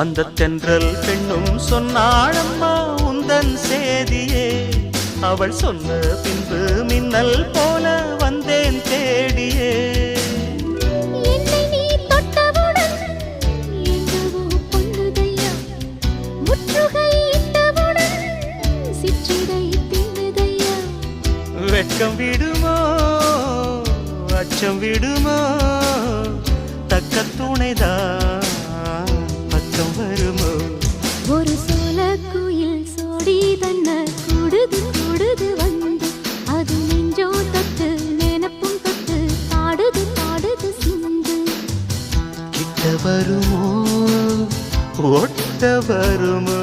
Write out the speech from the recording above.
அந்த தென்றல் பெண்ணும் சொன்னாளம்மா உந்தன் சேதியே. அவள் சொன்ன பின்பு மின்னல் போல வந்தேன் தேடியே. என்னை நீ தொட்டவுடன் என்னவோ பொன்னுதையா, முற்றுகை இட்டவுடன் சிற்றிடை தின்னுதையா. வெட்கம் விடுமோ அச்சம் விடுமோ, தக்க துணைதான் பக்கம் வருமோ. ஒரு சோல குயில் சோடி தன்ன கூடுது கூடுது வந்து, அது நெஞ்சோ தொட்டு நினப்பும் தொட்டு பாடுது பாடுது சிந்து. கிட்ட வருமோ ஒட்ட வருமோ.